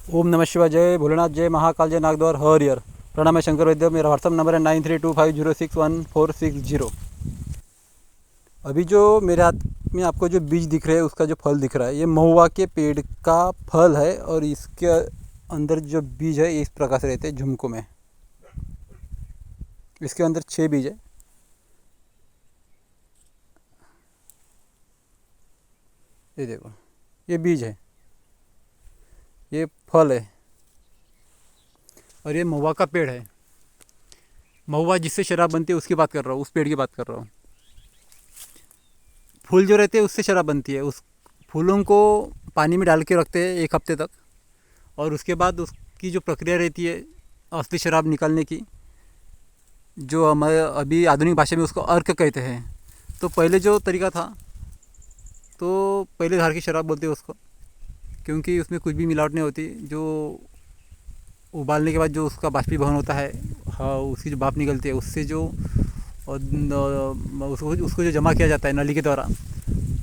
ओम नमः शिवाय। जय भोलेनाथ, जय महाकाल, जय नागद्वार, हर यर। प्रणाम है शंकर वैद्य। मेरा व्हाट्सअप नंबर है 9325061460। अभी जो मेरे हाथ में आपको जो बीज दिख रहे हैं, उसका जो फल दिख रहा है, ये महुआ के पेड़ का फल है। और इसके अंदर जो बीज है इस प्रकार से रहते हैं झुमकों में। इसके अंदर 6 बीज है। ये देखो, ये बीज है, ये फल है, और ये महुआ का पेड़ है। महुआ जिससे शराब बनती है उसकी बात कर रहा हूँ, उस पेड़ की बात कर रहा हूँ। फूल जो रहते हैं उससे शराब बनती है। उस फूलों को पानी में डाल के रखते हैं 1 हफ्ते तक, और उसके बाद उसकी जो प्रक्रिया रहती है असली शराब निकालने की, जो हमारे अभी आधुनिक भाषा में उसको अर्क कहते हैं। तो पहले जो तरीका था, तो पहले धार की शराब बोलते हैं उसको, क्योंकि उसमें कुछ भी मिलावट नहीं होती। जो उबालने के बाद जो उसका बाष्पीभवन होता है, हाँ, उसकी जो भाप निकलती है, उससे जो उसको जो जमा किया जाता है नली के द्वारा,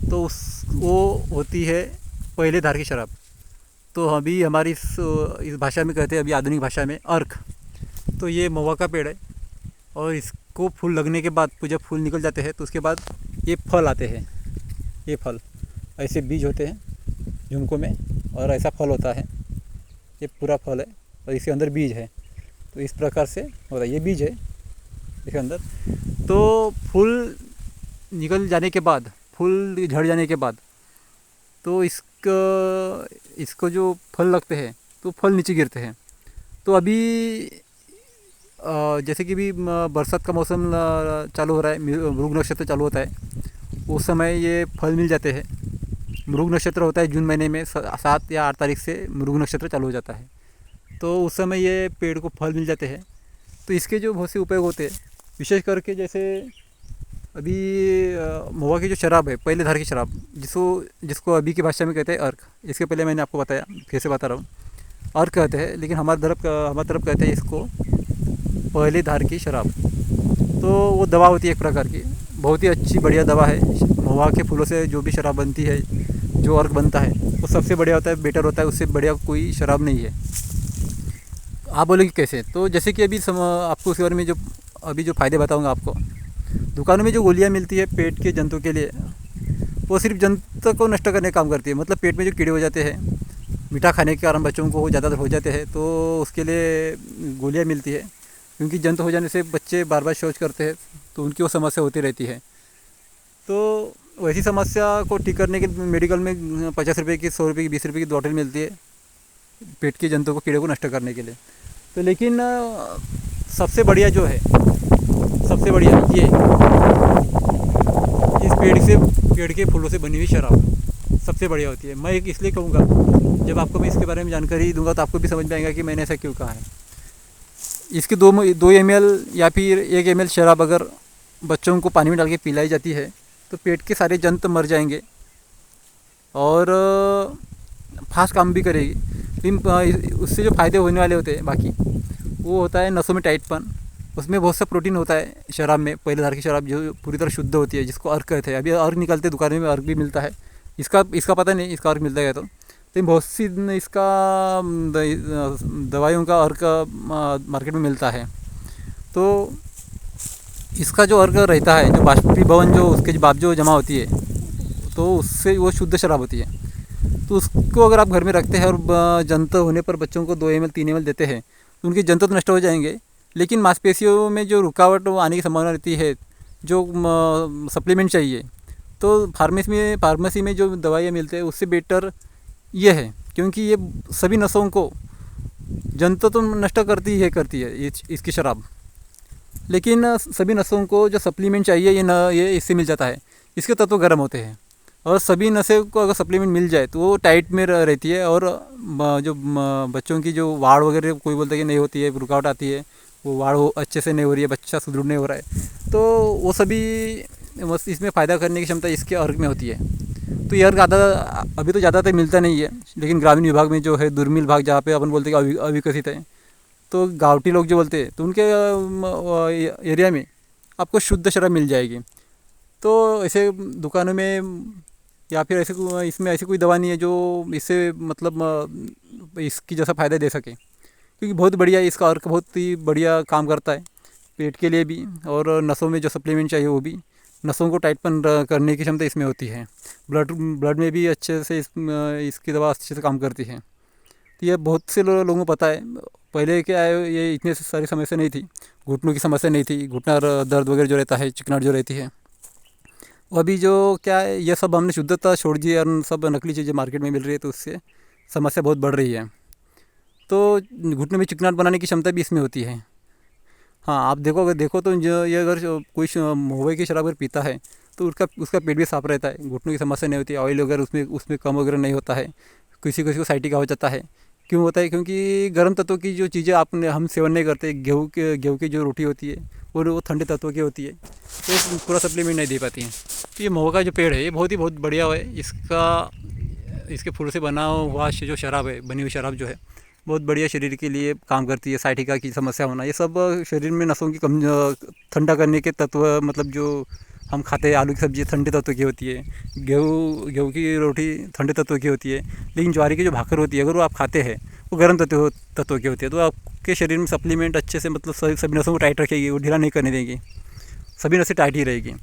तो उस वो होती है पहले धार की शराब। तो अभी हमारी इस भाषा में कहते हैं, अभी आधुनिक भाषा में, अर्क। तो ये महुआ का पेड़ है, और इसको फूल लगने के बाद, जब फूल निकल जाते हैं तो उसके बाद ये फल आते हैं। ये फल ऐसे बीज होते हैं झुमकों में, और ऐसा फल होता है। ये पूरा फल है और इसके अंदर बीज है। तो इस प्रकार से होता है, ये बीज है इसके अंदर। तो फूल निकल जाने के बाद, फूल झड़ जाने के बाद, तो इसको जो फल लगते हैं तो फल नीचे गिरते हैं। तो अभी जैसे कि भी बरसात का मौसम चालू हो रहा है, मृग नक्षत्र चालू होता है, उस समय ये फल मिल जाते हैं। मृग नक्षत्र होता है जून महीने में, 7 या 8 तारीख से मृग नक्षत्र चालू हो जाता है। तो उस समय ये पेड़ को फल मिल जाते हैं। तो इसके जो बहुत से उपयोग होते हैं, विशेष करके जैसे अभी महुआ की जो शराब है, पहले धार की शराब, जिसको अभी की भाषा में कहते हैं अर्क। इसके पहले मैंने आपको बताया, फिर से बता रहा हूँ, अर्क कहते हैं, लेकिन हमारी तरफ कहते हैं इसको पहले धार की शराब। तो वो दवा होती है एक प्रकार की, बहुत ही अच्छी बढ़िया दवा है। महुआ के फूलों से जो भी शराब बनती है, जो अर्क बनता है, वो सबसे बढ़िया होता है, बेटर होता है, उससे बढ़िया कोई शराब नहीं है। आप बोलेंगे कैसे? तो जैसे कि आपको उसके बारे में अभी जो फ़ायदे बताऊंगा आपको। दुकानों में जो गोलियां मिलती है पेट के जंतु के लिए, वो सिर्फ जंतु को नष्ट करने का काम करती है। मतलब पेट में जो कीड़े हो जाते हैं, मीठा खाने के कारण बच्चों को ज़्यादातर हो जाते हैं, तो उसके लिए गोलियां मिलती है। क्योंकि जंतु हो जाने से बच्चे बार बार शौच करते हैं, तो उनकी वो समस्या होती रहती है। तो वैसी समस्या को ठीक करने के मेडिकल में 50 रुपये की, 100 रुपये की, 20 रुपये की बॉटल मिलती है पेट के जंतु को, कीड़े को नष्ट करने के लिए। तो लेकिन सबसे बढ़िया जो है, सबसे बढ़िया ये इस पेड़ के फूलों से बनी हुई शराब सबसे बढ़िया होती है। मैं एक इसलिए कहूँगा, जब आपको मैं इसके बारे में जानकारी दूंगा तो आपको भी समझ में आएगा कि मैंने ऐसा क्यों कहा है। इसके 2 ml या फिर 1 ml शराब अगर बच्चों को पानी में डाल के पिलाई जाती है, तो पेट के सारे जंत मर जाएंगे और फास्ट काम भी करेगी। लेकिन उससे जो फ़ायदे होने वाले होते हैं बाकी, वो होता है नसों में टाइटपन। उसमें बहुत सा प्रोटीन होता है शराब में, पहले धार की शराब जो पूरी तरह शुद्ध होती है, जिसको अर्क कहते हैं। अभी अर्क निकलते दुकानों में, अर्क भी मिलता है। इसका पता नहीं इसका अर्क मिलता है तो, लेकिन बहुत सी इसका दवाइयों का अर्क मार्केट में मिलता है। तो इसका जो अर्क रहता है, जो बाष्पीभवन, जो उसके बाद जो जमा होती है, तो उससे वो शुद्ध शराब होती है। तो उसको अगर आप घर में रखते हैं और जंत होने पर बच्चों को 2 ml 3 ml देते हैं, तो उनके जंत तो नष्ट हो जाएंगे, लेकिन मांसपेशियों में जो रुकावट वो आने की संभावना रहती है, जो सप्लीमेंट चाहिए, तो फार्मेसी में जो दवाइयाँ मिलते हैं उससे बेटर ये है। क्योंकि ये सभी नसों को, जंत तो नष्ट करती है इसकी शराब, लेकिन सभी नसों को जो सप्लीमेंट चाहिए, ये इससे मिल जाता है। इसके तत्व गर्म होते हैं, और सभी नसें को अगर सप्लीमेंट मिल जाए तो वो टाइट में रहती है। और जो बच्चों की जो वाड़ वगैरह, कोई बोलता है कि नहीं होती है, रुकावट आती है, वो वाड़ अच्छे से नहीं हो रही है, बच्चा सुदृढ़ नहीं हो रहा है, तो वो सभी इसमें फ़ायदा करने की क्षमता इसके अर्क में होती है। तो ये अर्क अभी तो ज़्यादातर मिलता नहीं है, लेकिन ग्रामीण विभाग में जो है, दुर्मिल भाग, जहाँ पे अपन बोलते हैं कि अविकसित है, तो गाँवटी लोग जो बोलते हैं, तो उनके एरिया में आपको शुद्ध शराब मिल जाएगी। तो ऐसे दुकानों में या फिर इसमें ऐसी कोई दवा नहीं है जो इससे मतलब इसकी जैसा फ़ायदा दे सके, क्योंकि बहुत बढ़िया इसका अर्क बहुत ही बढ़िया काम करता है पेट के लिए भी, और नसों में जो सप्लीमेंट चाहिए वो भी, नसों को टाइटपन करने की क्षमता इसमें होती है। ब्लड में भी अच्छे से इसकी दवा अच्छे से काम करती है। तो ये बहुत से लोगों को पता है। पहले क्या है, ये इतनी सारी समस्या नहीं थी, घुटनों की समस्या नहीं थी, घुटना दर्द वगैरह जो रहता है, चिकनाहट जो रहती है, वो अभी जो क्या है, ये सब हमने शुद्धता छोड़ दी और सब नकली चीज़ें मार्केट में मिल रही है, तो उससे समस्या बहुत बढ़ रही है। तो घुटने में चिकनाहट बनाने की क्षमता भी इसमें होती है। हाँ, आप अगर देखो तो ये अगर कोई महुए की शराब अगर पीता है तो उसका पेट भी साफ रहता है, घुटनों की समस्या नहीं होती, ऑयल वगैरह उसमें कम वगैरह नहीं होता है, किसी किसी को साइटिका हो जाता है। क्यों होता है? क्योंकि गर्म तत्वों की जो चीज़ें हम सेवन नहीं करते, गेहूँ की जो रोटी होती है वो ठंडे तत्वों की होती है, तो ये पूरा सप्लीमेंट नहीं दे पाती हैं। तो ये महुआ का जो पेड़ है ये बहुत बढ़िया है। इसके फूल से बना हुआ जो शराब है, बनी हुई शराब जो है, बहुत बढ़िया शरीर के लिए काम करती है। साइटिका की समस्या होना, ये सब शरीर में नसों की ठंडा करने के तत्व, मतलब जो हम खाते हैं आलू की सब्ज़ी ठंडे तत्व की होती है, गेहूँ की रोटी ठंडे तत्व की होती है, लेकिन ज्वारी की जो भाकर होती है अगर वो आप खाते हैं वो गर्म तत्व की होती है। तो आपके शरीर में सप्लीमेंट अच्छे से, मतलब सभी नसों को टाइट रखेगी, वो ढीला नहीं करने देगी, सभी नसें टाइट ही रहेगी।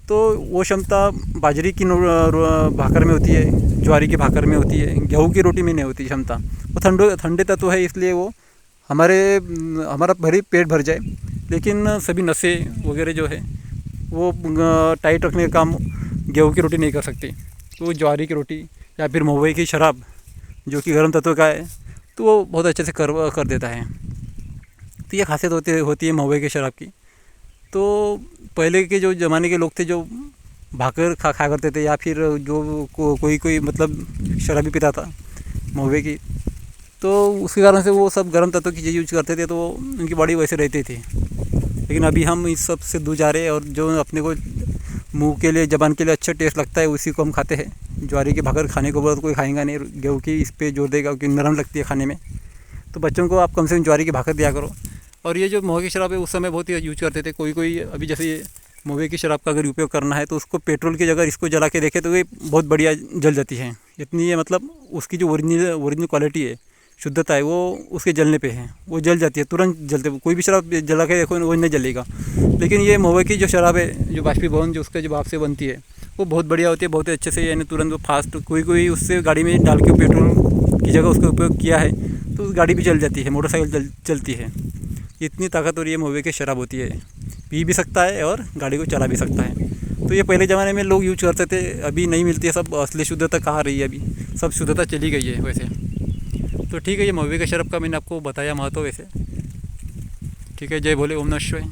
तो वो क्षमता बाजरे की भाकर में होती है, ज्वारी की भाकर में होती है, गेहूँ की रोटी में नहीं होती क्षमता। वो ठंडे तत्व है, इसलिए वो हमारा पेट भर जाए, लेकिन सभी नसें वगैरह जो है वो टाइट रखने का काम गेहूँ की रोटी नहीं कर सकती। तो ज्वारी की रोटी या फिर महुए की शराब जो कि गर्म तत्व का है, तो वो बहुत अच्छे से कर देता है। तो ये खासियत होती है महुए की शराब की। तो पहले के जो ज़माने के लोग थे जो भाकर खा करते थे, या फिर जो कोई मतलब शराबी पीता था महुए की, तो उसके कारण से वो सब गर्म तत्व की चीज़ यूज करते थे, तो उनकी बॉडी वैसे रहती थी। लेकिन अभी हम इस सब से दूर जा रहे हैं, और जो अपने को मुंह के लिए, ज़बान के लिए अच्छा टेस्ट लगता है उसी को हम खाते हैं। ज्वारी की भाकर खाने को बोला तो कोई खाएगा नहीं, गेहूँ की इस पर जोर देगा क्योंकि नरम लगती है खाने में। तो बच्चों को आप कम से कम ज्वारी की भाकर दिया करो। और ये जो महुए की शराब है उस समय बहुत ही यूज करते थे कोई अभी जैसे ये महुए की शराब का अगर उपयोग करना है तो उसको पेट्रोल की जगह इसको जला के देखे तो ये बहुत बढ़िया जल जाती है। इतनी ये मतलब उसकी जो ओरिजिनल क्वालिटी है, शुद्धता है, वो उसके जलने पे है, वो जल जाती है, तुरंत जलते। कोई भी शराब जला के देखो वो नहीं जलेगा, लेकिन ये महुए की जो शराब है, जो बाष्पीभवन जो उसके जो भाप से बनती है, वो बहुत बढ़िया होती है, बहुत अच्छे से, यानी तुरंत वो फास्ट। कोई उससे गाड़ी में डाल के पेट्रोल की जगह उसका उपयोग किया है तो उस गाड़ी भी जल जाती है, मोटरसाइकिल चलती है। इतनी ताकतवर ये महुए की शराब होती है, पी भी सकता है और गाड़ी को चला भी सकता है। तो ये पहले ज़माने में लोग यूज करते थे, अभी नहीं मिलती है। सब असली शुद्धता कहाँ रही है, अभी सब शुद्धता चली गई है वैसे। तो ठीक है, ये महुए की शराब का मैंने आपको बताया महत्व वैसे। ठीक है, जय भोले, ओम नमः शिवाय।